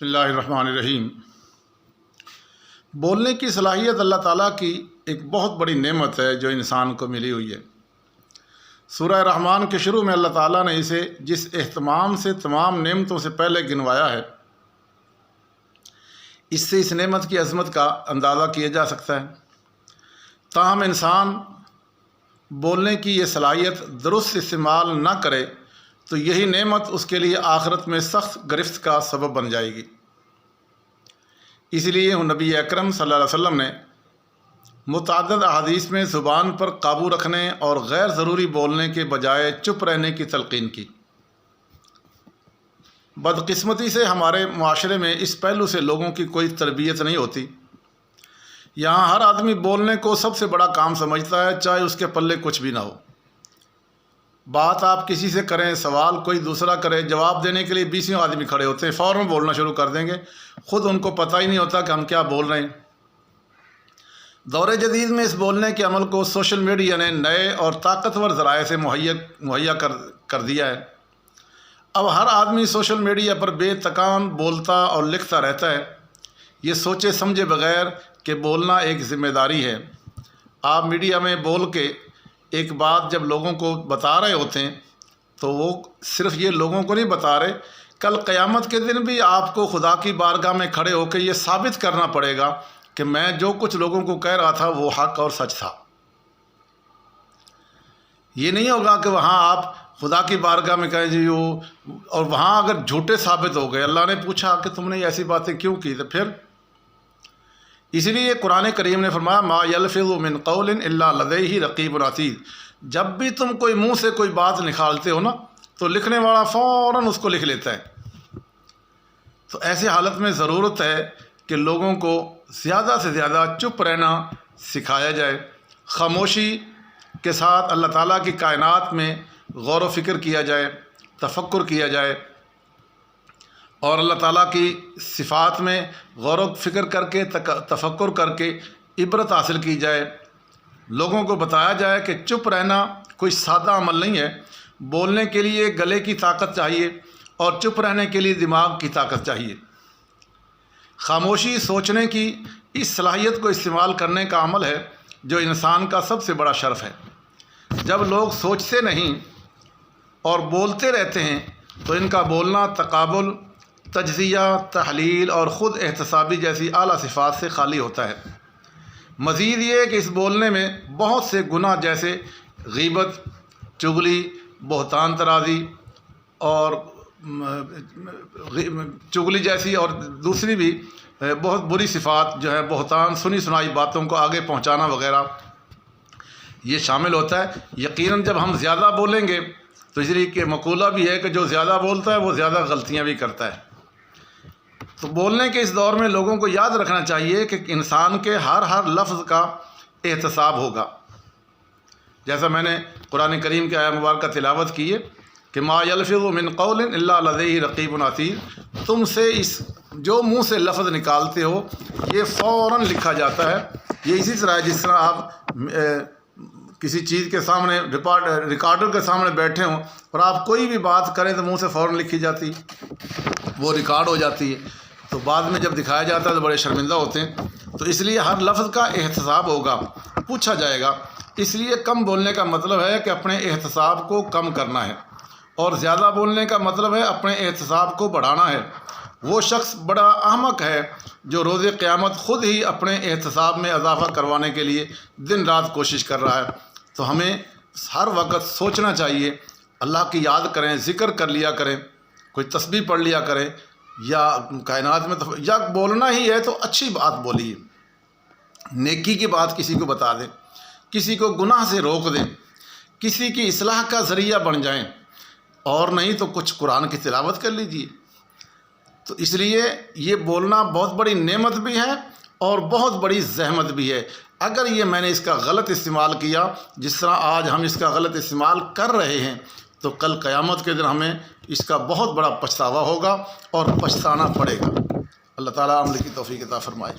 بسم اللہ الرحمن الرحیم۔ بولنے کی صلاحیت اللہ تعالیٰ کی ایک بہت بڑی نعمت ہے جو انسان کو ملی ہوئی ہے۔ سورہ رحمان کے شروع میں اللہ تعالیٰ نے اسے جس اہتمام سے تمام نعمتوں سے پہلے گنوایا ہے، اس سے اس نعمت کی عظمت کا اندازہ کیا جا سکتا ہے۔ تاہم انسان بولنے کی یہ صلاحیت درست استعمال نہ کرے تو یہی نعمت اس کے لیے آخرت میں سخت گرفت کا سبب بن جائے گی۔ اس لیے نبی اکرم صلی اللہ علیہ وسلم نے متعدد احادیث میں زبان پر قابو رکھنے اور غیر ضروری بولنے کے بجائے چپ رہنے کی تلقین کی۔ بدقسمتی سے ہمارے معاشرے میں اس پہلو سے لوگوں کی کوئی تربیت نہیں ہوتی۔ یہاں ہر آدمی بولنے کو سب سے بڑا کام سمجھتا ہے، چاہے اس کے پلے کچھ بھی نہ ہو۔ بات آپ کسی سے کریں، سوال کوئی دوسرا کرے، جواب دینے کے لیے 20 آدمی کھڑے ہوتے ہیں، فوراً بولنا شروع کر دیں گے، خود ان کو پتہ ہی نہیں ہوتا کہ ہم کیا بول رہے ہیں۔ دور جدید میں اس بولنے کے عمل کو سوشل میڈیا نے نئے اور طاقتور ذرائع سے مہیا کر دیا ہے۔ اب ہر آدمی سوشل میڈیا پر بے تکان بولتا اور لکھتا رہتا ہے، یہ سوچے سمجھے بغیر کہ بولنا ایک ذمہ داری ہے۔ آپ میڈیا میں بول کے ایک بات جب لوگوں کو بتا رہے ہوتے ہیں تو وہ صرف یہ لوگوں کو نہیں بتا رہے، کل قیامت کے دن بھی آپ کو خدا کی بارگاہ میں کھڑے ہو کے یہ ثابت کرنا پڑے گا کہ میں جو کچھ لوگوں کو کہہ رہا تھا وہ حق اور سچ تھا۔ یہ نہیں ہوگا کہ وہاں آپ خدا کی بارگاہ میں کہیں جی اور وہاں اگر جھوٹے ثابت ہو گئے، اللہ نے پوچھا کہ تم نے ایسی باتیں کیوں کی، تو پھر اس لیے قرآن کریم نے فرمایا ما یلفظ من قول الا لدیہ رقیب عتید۔ جب بھی تم کوئی منہ سے کوئی بات نکالتے ہو نا تو لکھنے والا فوراً اس کو لکھ لیتا ہے۔ تو ایسی حالت میں ضرورت ہے کہ لوگوں کو زیادہ سے زیادہ چپ رہنا سکھایا جائے، خاموشی کے ساتھ اللہ تعالیٰ کی کائنات میں غور و فکر کیا جائے، تفکر کیا جائے، اور اللہ تعالیٰ کی صفات میں غور و فکر کر کے تفکر کر کے عبرت حاصل کی جائے۔ لوگوں کو بتایا جائے کہ چپ رہنا کوئی سادہ عمل نہیں ہے، بولنے کے لیے گلے کی طاقت چاہیے اور چپ رہنے کے لیے دماغ کی طاقت چاہیے۔ خاموشی سوچنے کی اس صلاحیت کو استعمال کرنے کا عمل ہے جو انسان کا سب سے بڑا شرف ہے۔ جب لوگ سوچتے نہیں اور بولتے رہتے ہیں تو ان کا بولنا تقابل، تجزیہ، تحلیل اور خود احتسابی جیسی اعلیٰ صفات سے خالی ہوتا ہے۔ مزید یہ کہ اس بولنے میں بہت سے گناہ جیسے غیبت، چغلی، بہتان طرازی اور چغلی جیسی اور دوسری بھی بہت بری صفات جو ہے، بہتان، سنی سنائی باتوں کو آگے پہنچانا وغیرہ، یہ شامل ہوتا ہے۔ یقیناً جب ہم زیادہ بولیں گے تو اس لیے کہ مقولہ بھی ہے کہ جو زیادہ بولتا ہے وہ زیادہ غلطیاں بھی کرتا ہے۔ تو بولنے کے اس دور میں لوگوں کو یاد رکھنا چاہیے کہ انسان کے ہر لفظ کا احتساب ہوگا۔ جیسا میں نے قرآن کریم کی آیت مبارکہ تلاوت کی ہے کہ ما یلفظ من قول الا لدیہ رقیب عتید، تم سے اس جو منہ سے لفظ نکالتے ہو یہ فوراً لکھا جاتا ہے۔ یہ اسی طرح ہے جس طرح آپ کسی چیز کے سامنے ریکارڈر کے سامنے بیٹھے ہوں اور آپ کوئی بھی بات کریں تو منہ سے فوراً لکھی جاتی، وہ ریکارڈ ہو جاتی ہے، تو بعد میں جب دکھایا جاتا ہے تو بڑے شرمندہ ہوتے ہیں۔ تو اس لیے ہر لفظ کا احتساب ہوگا، پوچھا جائے گا۔ اس لیے کم بولنے کا مطلب ہے کہ اپنے احتساب کو کم کرنا ہے، اور زیادہ بولنے کا مطلب ہے اپنے احتساب کو بڑھانا ہے۔ وہ شخص بڑا احمق ہے جو روز قیامت خود ہی اپنے احتساب میں اضافہ کروانے کے لیے دن رات کوشش کر رہا ہے۔ تو ہمیں ہر وقت سوچنا چاہیے، اللہ کی یاد کریں، ذکر کر لیا کریں، کوئی تسبیح پڑھ لیا کریں، یا کائنات میں یا بولنا ہی ہے تو اچھی بات بولیے، نیکی کی بات کسی کو بتا دیں، کسی کو گناہ سے روک دیں، کسی کی اصلاح کا ذریعہ بن جائیں، اور نہیں تو کچھ قرآن کی تلاوت کر لیجیے۔ تو اس لیے یہ بولنا بہت بڑی نعمت بھی ہے اور بہت بڑی زحمت بھی ہے۔ اگر یہ میں نے اس کا غلط استعمال کیا، جس طرح آج ہم اس کا غلط استعمال کر رہے ہیں، تو کل قیامت کے دن ہمیں اس کا بہت بڑا پچھتاوا ہوگا اور پچھتانا پڑے گا۔ اللہ تعالیٰ عمل کی توفیق عطا فرمائے۔